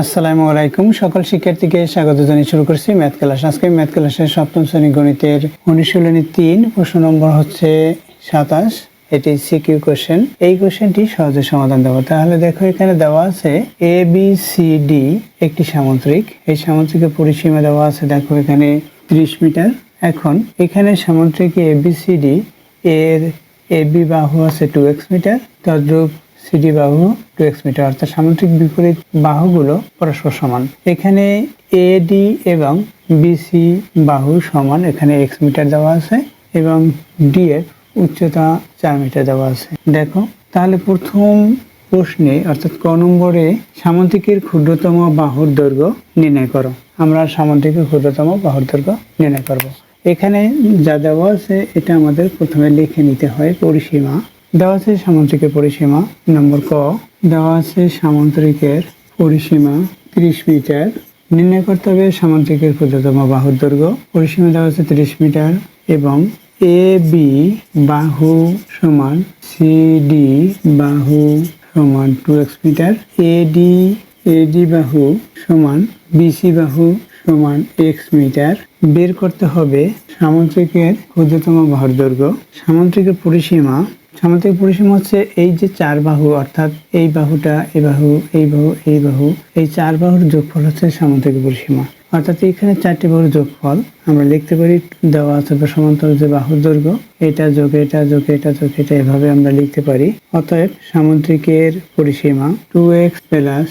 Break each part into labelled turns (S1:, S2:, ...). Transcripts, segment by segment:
S1: আসসালামু আলাইকুম। সকল শিক্ষার্থীকে স্বাগত জানিয়ে শুরু করছি ম্যাথ ক্লাস। আজকে ম্যাথ ক্লাসের সপ্তম শ্রেণী গণিতের অনুশীলনী 3, প্রশ্ন নম্বর হচ্ছে 27। এটি সিকিউ কোশ্চেন। এই কোশ্চেনটি সহজে সমাধান দেবো। তাহলে দেখো, এখানে দেওয়া আছে এ বি সি ডি একটি সামুদ্রিক। এই সামুদ্রিকের পরিসীমা দেওয়া আছে, দেখো এখানে 30 মিটার। এখন এখানে সামুদ্রিক এ বি সি ডি এর এ বি বাহু আছে 2x মিটার, তদ্রূপ সিডি বাহু 2x মিটার, অর্থাৎ সামুদ্রিক বিপরীত বাহুগুলো পরস্পর সমান। এখানে এডি এবং বিসি বাহু সমান, এখানে x মিটার দেওয়া আছে এবং ডিএফ উচ্চতা 4 মিটার দেওয়া আছে। দেখো, তাহলে প্রথম প্রশ্নে অর্থাৎ ক নম্বরে সামুদ্রিকের ক্ষুদ্রতম বাহুর দৈর্ঘ্য নির্ণয় করো। আমরা সামুদ্রিকের ক্ষুদ্রতম বাহুর দৈর্ঘ্য নির্ণয় করব। এখানে যা দেওয়া আছে এটা আমাদের প্রথমে লিখে নিতে হয়। পরিসীমা দেওয়া আছে, সামুদ্রিকের পরিসীমা নম্বর ক দেওয়া আছে সামুদ্রিকের পরিসীমা 30 মিটার। নির্ণয় করতে হবে সামুদ্রিকের ক্ষুদ্রতম বাহুর দৈর্ঘ্য। পরিসীমা দেওয়া আছে 30 মিটার এবং এ বি বাহু সমান সিডি বাহু সমান 2x মিটার, এডি বাহু সমান বিসি বাহু সমান x মিটার। বের করতে হবে সামুদ্রিকের ক্ষুদ্রতম বাহুর দৈর্ঘ্য। সামুদ্রিকের পরিসীমা হচ্ছে এই যে 4 বাহু, অর্থাৎ এই বাহুটা, এই বাহু, এই বাহু, এই বাহু, এই 4 বাহুর যোগফল হচ্ছে সামুদ্রিক পরিসীমা। অর্থাৎ এখানে 4টি বাহুর যোগফল আমরা লিখতে পারি, দেওয়া আছে সমান্তরাল যে বাহুর দৈর্ঘ্য, এটা যোগ এটা যোগ এটা যোগ এটা, এভাবে আমরা লিখতে পারি। অতএব সামুদ্রিকের পরিসীমা 2x plus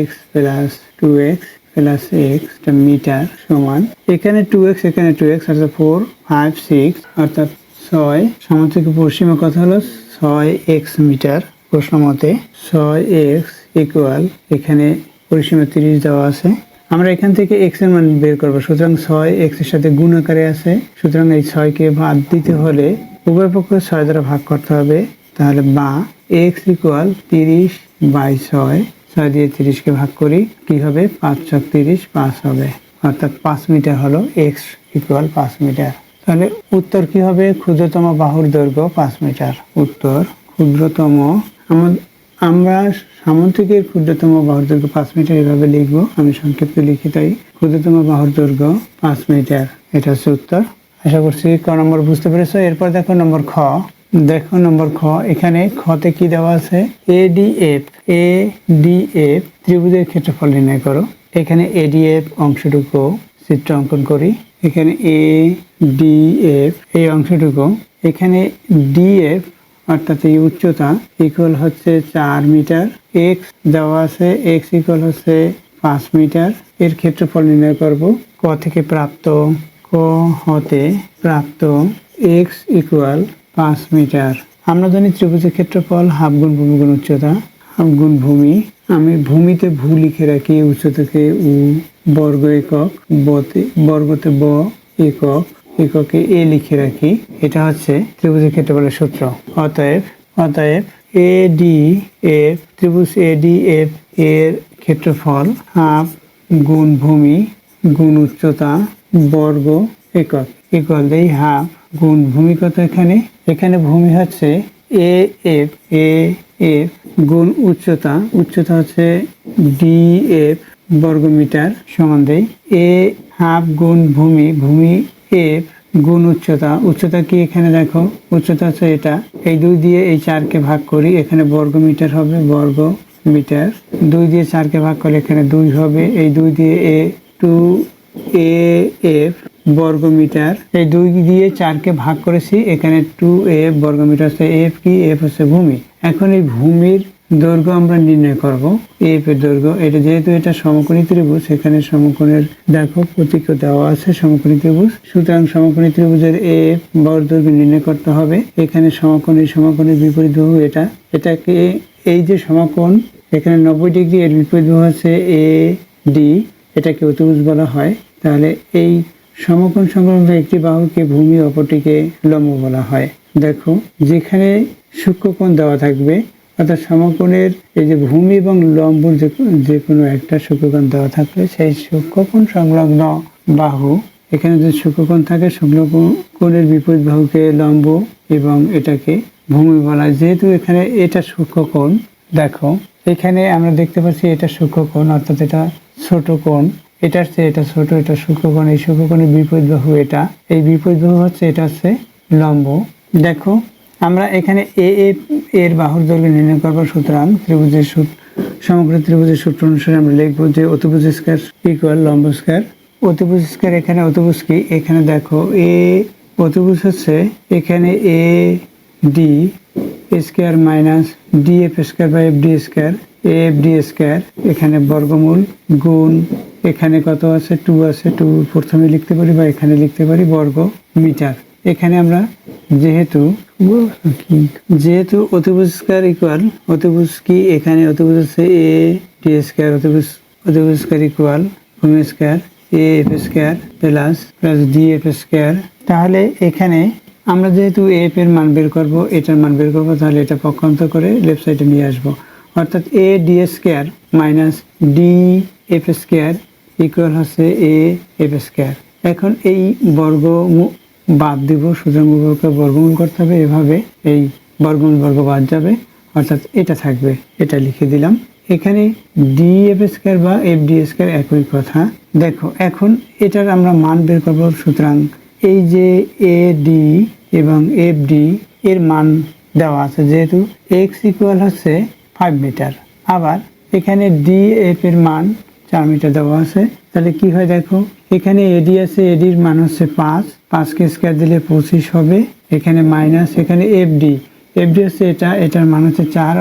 S1: x plus 2x plus x metre সমান, এখানে 2x এখানে 2x অর্থাৎ 4 5 6 অর্থাৎ 6। সামুদ্রিক পরিসীমা কত হলো 6x মিটার। প্রশ্ন মতে 6x ইকুয়াল, এখানে পরিসীমা 30 দেওয়া আছে, আমরা এখান থেকে x এর মান বের করব। সুতরাং 6x এর সাথে গুণ আকারে আছে, সুতরাং এই 6 কে বাদ দিতে হলে উভয় পক্ষ 6 দ্বারা ভাগ করতে হবে। তাহলে বা x ইকুয়াল 30/6, 6 দিয়ে 30 কে ভাগ করি, কি হবে 5 × 30 5 হবে, অর্থাৎ 5 মিটার হলো x ইকুয়াল 5 মিটার। তাহলে উত্তর কি হবে? ক্ষুদ্রতম বাহুর দৈর্ঘ্য 5 মিটার। উত্তর ক্ষুদ্রতম, আমরা সামুদ্রিকের ক্ষুদ্রতম বাহুর দৈর্ঘ্য 5 মিটার এভাবে লিখবো। আমি সংক্ষিপ্ত লিখি তাই, ক্ষুদ্রতম বাহুর দৈর্ঘ্য 5 মিটার। এটা হচ্ছে উত্তর। আশা করছি ক নম্বর বুঝতে পেরেছো। এরপর দেখো নম্বর খ। দেখো নম্বর খ, এখানে খতে কি দেওয়া আছে? এডিএফ ত্রিভুজের ক্ষেত্রফল নির্ণয় করো। এখানে এডিএফ অংশটুকু চিত্র অঙ্কন করি। এখানে এডিএফ এই অংশটুকু, এখানে ডিএফ অর্থাৎ এই উচ্চতা ইকুয়াল হচ্ছে 4 মিটার, x দেওয়া আছে, x ইকুয়াল হচ্ছে 5 মিটার। এর ক্ষেত্রফল নির্ণয় করব। ক থেকে প্রাপ্ত, ক হতে প্রাপ্ত x ইকুয়াল 5 মিটার। আমরা জানি ত্রিভুজের ক্ষেত্রফল হাফ গুণ ভূমি গুণ উচ্চতা, হাফ গুণ ভূমি। আমি ভূমিতে ভূ লিখে রাখি, উচ্চতাকে উ, বর্গ একক, বর্গতে ব, একক, এককে এ লিখে রাখি। এটা হচ্ছে ত্রিভুজের ক্ষেত্রফলের সূত্র। অতএব এডিএফ, ত্রিভুজ এডিএফ এর ক্ষেত্রফল হাফ গুণ ভূমি গুণ উচ্চতা বর্গ একক ইকুয়াল দেই হাফ গুণ ভূমি কত, এখানে ভূমি হচ্ছে এএফ গুণ উচ্চতা হচ্ছে ডিএফ বর্গমিটার সমান দেই এ হাফ গুণ ভূমি এফ গুণ উচ্চতা কি, এখানে দেখো উচ্চতা হচ্ছে এটা, এই 2 দিয়ে এই 4 কে ভাগ করি, এখানে বর্গমিটার হবে, বর্গ মিটার। 2 দিয়ে 4 কে ভাগ করলে এখানে 2 হবে, এই 2 দিয়ে এ 2 এফ বর্গমিটার, এই 2 দিয়ে 4 কে ভাগ করেছি, এখানে 2f বর্গমিটার হচ্ছে, এফ কি, এফ হচ্ছে ভূমি। এখন এই ভূমির দৈর্ঘ্য আমরা নির্ণয় করব, এফ এর দৈর্ঘ্য। এটা যেহেতু এটা সমকোণী ত্রিভুজ, এখানে সমকোণের দেখো প্রতীক দেওয়া আছে সমকোণী ত্রিভুজ, সুতরাং সমকোণী ত্রিভুজের এফ বাহুর দৈর্ঘ্য নির্ণয় করতে হবে। এখানে সমকোণের বিপরীত বাহু এটাকে, এই যে সমকোণ এখানে 90 ডিগ্রি, এর বিপরীত বাহু হচ্ছে এ ডি, এটাকে অতিভুজ বলা হয়। তাহলে এই সমকোণ সংলগ্ন একটি বাহুকে ভূমি, অপরটিকে লম্ব বলা হয়। দেখো, যেখানে সূক্ষ্মকোণ দেওয়া থাকবে, অর্থাৎ সমকোণের এই যে ভূমি এবং লম্বর যে কোনো একটা সূক্ষ্মকোণ দেওয়া থাকলে সেই সূক্ষ্মকোণ সংলগ্ন বাহু, এখানে যে সূক্ষ্মকোণ থাকে সূক্ষ্মকোণের বিপরীত বাহুকে লম্ব এবং এটাকে ভূমি বলা হয়। যেহেতু এখানে এটা সূক্ষ্মকোণ, দেখো এখানে আমরা দেখতে পাচ্ছি এটা সূক্ষ্মকোণ, অর্থাৎ এটা ছোট কোণ, এটার চেয়ে এটা ছোট, এটা সূক্ষ্মকোণ, এই সূক্ষ্মকোণের বিপরীত বাহু এটা, এই বিপরীত বাহু হচ্ছে এটা হচ্ছে লম্ব। দেখো আমরা এখানে এ এর বাহুর দৈর্ঘ্য নির্ণয় করবো। সুতরাং ত্রিভুজের সমগ্র ত্রিভুজের সূত্র অনুসারে আমরা লিখবো যে অতিভুজ স্কয়ার ইকুয়াল লম্ব স্কয়ার। অতিভুজ স্কয়ার এখানে অতিভুজ কি, এখানে দেখো এ অতিভুজ হচ্ছে এখানে A D square minus D F square by F D square, F D square, এখানে বর্গমূল গুণ এখানে কত আছে 2 আছে, 2 প্রথমে লিখতে পারি বা এখানে লিখতে পারি বর্গ মিটার। এখানে আমরা যেহেতু অতিভুজ স্কয়ার ইকুয়াল অতিভুজ কি, এখানে অতিভুজ হচ্ছে এ ডি স্কয়ার, অতিভুজ স্কয়ার ইকুয়াল ভূমি square A F square plus D F square. তাহলে এখানে আমরা যেহেতু এফ এর মান বের করব, এটার মান বের করব, তাহলে এটা পক্ষান্তর করে লেফট সাইডে নিয়ে আসবো, অর্থাৎ এ D square minus D F square equal হচ্ছে এ এফ স্কয়ার। এখন এই বর্গ বাদ দিব, সুতরাং উভয়কে বর্গমূল করতে হবে, এভাবে এই বর্গমূল বর্গ বাদ যাবে, অর্থাৎ এটা থাকবে, এটা লিখে দিলাম। এখানে ডি এফ স্কয়ার বা এফ ডি স্কয়ার একই কথা। দেখো এখন এটার আমরা মান বের করব, সুতরাং এই যে এ ডি এবং এফ ডি এর মান দেওয়া আছে, যেহেতু এক্স ইকুয়াল হচ্ছে 5 মিটার, আবার এখানে ডি এফ এর মান 4 মিটার দেওয়া আছে, তাহলে কি হয় দেখো এখানে এডি আছে, এডির মান হচ্ছে 5, 5 কে স্কয়ার দিলে 25 হবে, এখানে মাইনাস এখানে এফডি হচ্ছে এটার মান হচ্ছে 4,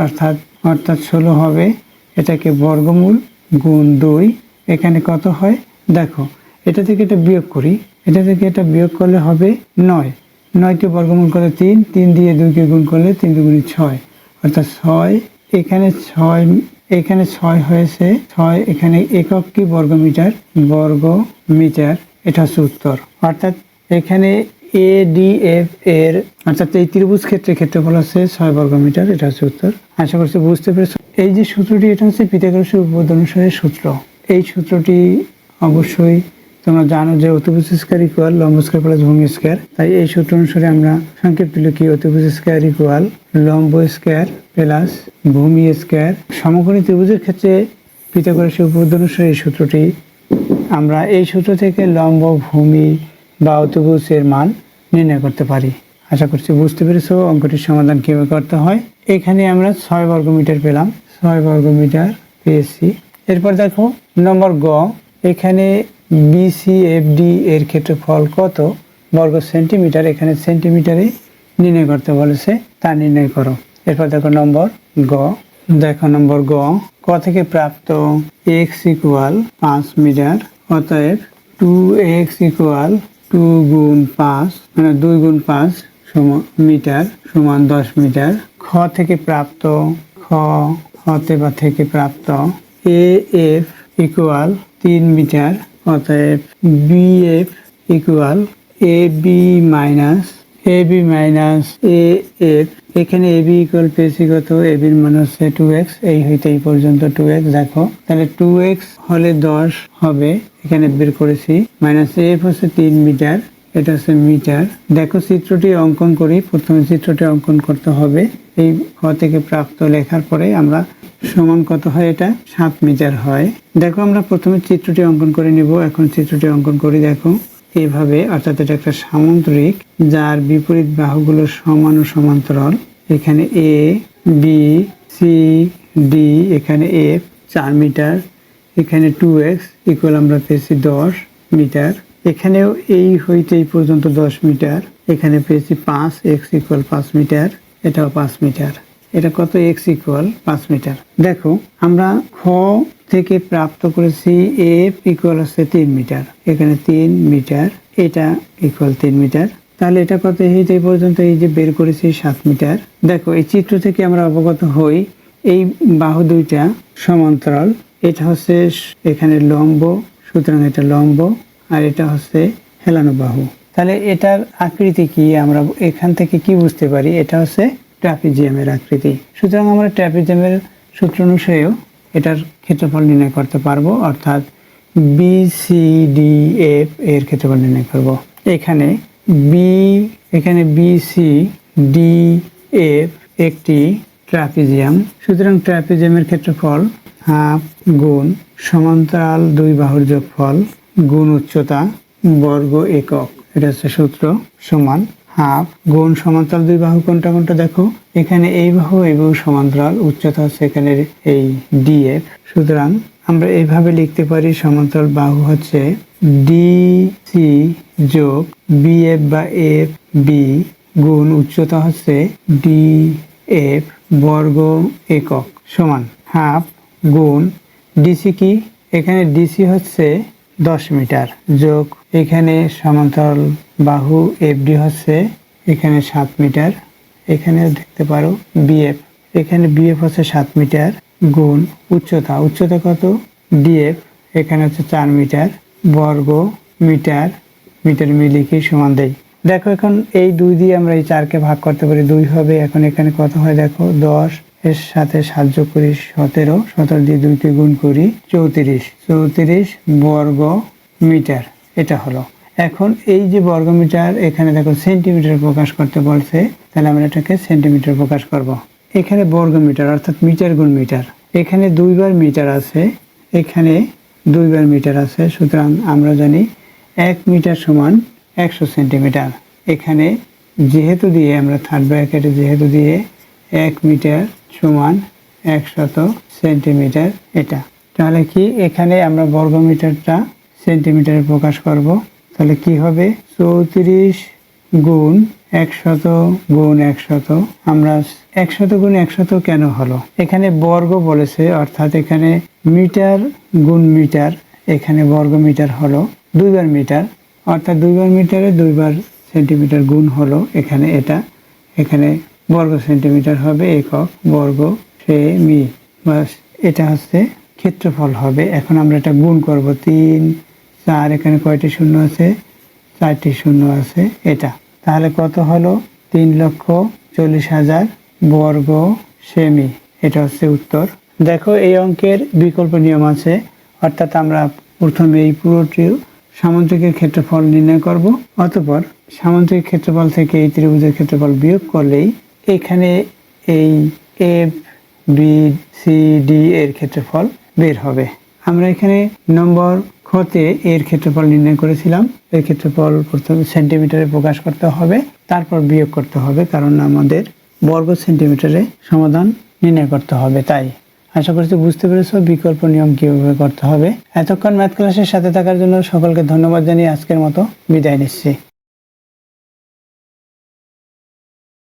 S1: অর্থাৎ 16 হবে, এটাকে বর্গমূল গুণ 2, এখানে কত হয় দেখো, এটা থেকে এটা বিয়োগ করি, এটা থেকে এটা বিয়োগ করলে হবে 9, 9কে বর্গমূল করলে 3, 3 দিয়ে 2কে গুণ করলে 3 দুগুণে 6, অর্থাৎ 6, এখানে 6 হয়েছে 6, এখানে একক কি বর্গ মিটার, এটা হচ্ছে উত্তর। অর্থাৎ এখানে এ ডি এফ এর অর্থাৎ এই ত্রিভুজ ক্ষেত্রফল হচ্ছে 6 বর্গ মিটার, এটা হচ্ছে উত্তর। আশা করছি বুঝতে পেরেছো। এই যে সূত্রটি, এটা হচ্ছে পিথাগোরাসের উপপাদ্য অনুসারে সূত্র। এই সূত্রটি অবশ্যই তোমরা জানো যে অতিভুজ স্কয়ার ইকুয়াল লম্ব স্কয়ার প্লাস ভূমি স্কয়ার, তাই এই সূত্র অনুসারে আমরা সংক্ষেপে লিখি অতিভুজ স্কয়ার ইকুয়াল লম্ব স্কয়ার প্লাস ভূমি স্কয়ার। সমকোণী ত্রিভুজের ক্ষেত্রে পিথাগোরাসের উপপাদ্য অনুসারে এই সূত্রটি, আমরা এই সূত্র থেকে লম্ব, ভূমি বা অতিভুজের মান নির্ণয় করতে পারি। আশা করছি বুঝতে পেরেছো অঙ্কটির সমাধান কিভাবে করতে হয়। এখানে আমরা 6 বর্গ মিটার পেলাম, 6 বর্গ মিটার পেয়েছি। এরপর দেখো নম্বর গ, এখানে বিসিএফডি এর ক্ষেত্রফল কত বর্গ সেন্টিমিটার, এখানে সেন্টিমিটারে নির্ণয় করতে বলেছে, তা নির্ণয় করো। এরপর দেখো নম্বর গ, নম্বর গ, ক থেকে প্রাপ্ত এক্স ইকুয়াল 5 মিটার, অতএব 2x ইকুয়াল 2 গুণ 5 মানে 2 গুণ 5 মিটার সমান 10 মিটার। খ থেকে প্রাপ্ত এ এফ ইকুয়াল 3 মিটার, অতএব BF equal A B minus A F. এখানে এবি ইকুয়াল পেয়েছি কত, এবির মান হচ্ছে 2x, এই হইতে এই পর্যন্ত 2x। দেখো তাহলে 2x হলে 10 হবে, এখানে বের করেছি, মাইনাস এফ হচ্ছে 3 মিটার, এটা হচ্ছে মিটার। দেখো চিত্রটি অঙ্কন করি, প্রথমে চিত্রটি অঙ্কন করতে হবে। এই খ থেকে প্রাপ্ত লেখার পরে আমরা সমান কত হয়, এটা 7 মিটার হয়। দেখো আমরা প্রথমে চিত্রটি অঙ্কন করে নিব। এখন চিত্রটি অঙ্কন করি, দেখো এভাবে, অর্থাৎ এটা একটা সামুদ্রিক যার বিপরীত বাহুগুলো সমান ও সমান্তরাল। এখানে এ বি সি ডি, এখানে এফ 4 মিটার, এখানে 2x ইকুয়াল আমরা পেয়েছি 10 মিটার, এখানেও এই হইতে এই পর্যন্ত 10 মিটার, এখানে পেয়েছি 5x ইকুয়াল 5 মিটার, এটাও 5 মিটার, এটা কত x ইকুয়াল 5 মিটার। দেখো আমরা খ থেকে প্রাপ্ত করেছি এফ ইকুয়াল হচ্ছে 3 মিটার, এখানে 3 মিটার, এটা ইকুয়াল 3 মিটার, তাহলে এটা কত হইতে এই পর্যন্ত এই যে বের করেছি 7 মিটার। দেখো এই চিত্র থেকে আমরা অবগত হই এই বাহু দুইটা সমান্তরাল, এটা হচ্ছে এখানে লম্ব, সুতরাং এটা লম্ব, আর এটা হচ্ছে হেলানো বাহু। তাহলে এটার আকৃতি কি, আমরা এখান থেকে কি বুঝতে পারি, এটা হচ্ছে ট্রাপিজিয়ামের আকৃতি। সুতরাং আমরা ট্রাপিজিয়ামের সূত্র অনুসারেও এটার ক্ষেত্রফল নির্ণয় করতে পারবো, অর্থাৎ BCDF এর ক্ষেত্রফল নির্ণয় করব। এখানে BCDF একটি ট্রাপিজিয়াম। সুতরাং ট্রাপিজিয়ামের ক্ষেত্রফল হাফ গুণ সমান্তরাল দুই বাহুর যোগফল গুণ উচ্চতা বর্গ একক। এটা হচ্ছে সূত্র, সমান হাফ গুণ সমান্তরাল দুই বাহু কোনটা কোনটা দেখো, এখানে এই বাহু সমান্তরাল, উচ্চতা হচ্ছে এখানে এই ডিএফ। সুতরাং আমরা এইভাবে লিখতে পারি, সমান্তরাল বাহু হচ্ছে ডিসি যোগ বিএফ বা এফ বি গুণ উচ্চতা হচ্ছে ডিএফ বর্গ একক সমান হাফ গুণ ডিসি কি, এখানে ডিসি হচ্ছে 10 মিটার যোগ এখানে সমান্তরাল বাহু এফডি হচ্ছে এখানে 7 মিটার, এখানে দেখতে পারো বিএফ, এখানে বিএফ হচ্ছে 7 মিটার গুণ উচ্চতা, উচ্চতা কত ডিএফ, এখানে হচ্ছে 4 মিটার বর্গ মিটার, মিটার মিলিকে সমান দেয়। দেখো এখন এই 2 দিয়ে আমরা এই 4কে ভাগ করতে পারি, 2 হবে। এখন এখানে কত হয় দেখো, 10 এর সাথে 7 যোগ করি 17, 17 দিয়ে 2কে গুণ করি 34, 34 বর্গ মিটার। এটা হলো। এখন এই যে বর্গ মিটার, এখানে দেখো সেন্টিমিটার প্রকাশ করতে বলছে, তাহলে আমরা এটাকে সেন্টিমিটার প্রকাশ করব। এখানে বর্গ মিটার অর্থাৎ মিটার গুণ মিটার, এখানে 2 বার মিটার আছে, এখানে 2 বার মিটার আছে। সুতরাং আমরা জানি 1 মিটার সমান 100 সেন্টিমিটার। এখানে যেহেতু দিয়ে আমরা থার্ড ব্র্যাকেটে যেহেতু দিয়ে 1 মিটার সমান 100 সেন্টিমিটার। এটা তাহলে কি, এখানে আমরা বর্গ মিটারটা সেন্টিমিটারে প্রকাশ করব, তাহলে কি হবে 34 গুণ 100 গুণ 100। আমরা 100 গুণ 100 কেন হলো, এখানে বর্গ বলেছে অর্থাৎ এখানে মিটার গুণ মিটার, এখানে বর্গ মিটার হলো 2 বার মিটার, অর্থাৎ 2 বার মিটারে 2 বার সেন্টিমিটার গুণ হলো এখানে এটা, এখানে বর্গ সেন্টিমিটার হবে একক বর্গ সেমি, বাস এটা হচ্ছে ক্ষেত্রফল হবে। এখন আমরা এটা গুণ করব, 3 4, এখানে কয়টি শূন্য আছে, 4টি শূন্য আছে এটা, তাহলে কত হলো 3,40,000 বর্গ সেমি। এটা হচ্ছে উত্তর। দেখো এই অঙ্কের বিকল্প নিয়ম আছে, অর্থাৎ আমরা প্রথমে এই পুরোটি সামুদ্রিকের ক্ষেত্রফল নির্ণয় করব, অতঃপর সামুদ্রিক ক্ষেত্রফল থেকে এই ত্রিভুজের ক্ষেত্রফল বিয়োগ করলেই এখানে এই এফ বি সি ডি এর ক্ষেত্রফল বের হবে। আমরা এখানে নম্বর খতে এর ক্ষেত্রফল নির্ণয় করেছিলাম, এর ক্ষেত্রফল প্রথমে সেন্টিমিটারে প্রকাশ করতে হবে, তারপর বিয়োগ করতে হবে, কারণ আমাদের বর্গ সেন্টিমিটারে সমাধান নির্ণয় করতে হবে। তাই আশা করছি বুঝতে পেরেছো বিকল্প নিয়ম কিভাবে করতে হবে। এতক্ষণ ম্যাথ ক্লাসের সাথে থাকার জন্য সকলকে ধন্যবাদ জানিয়ে আজকের মতো বিদায় নিচ্ছি।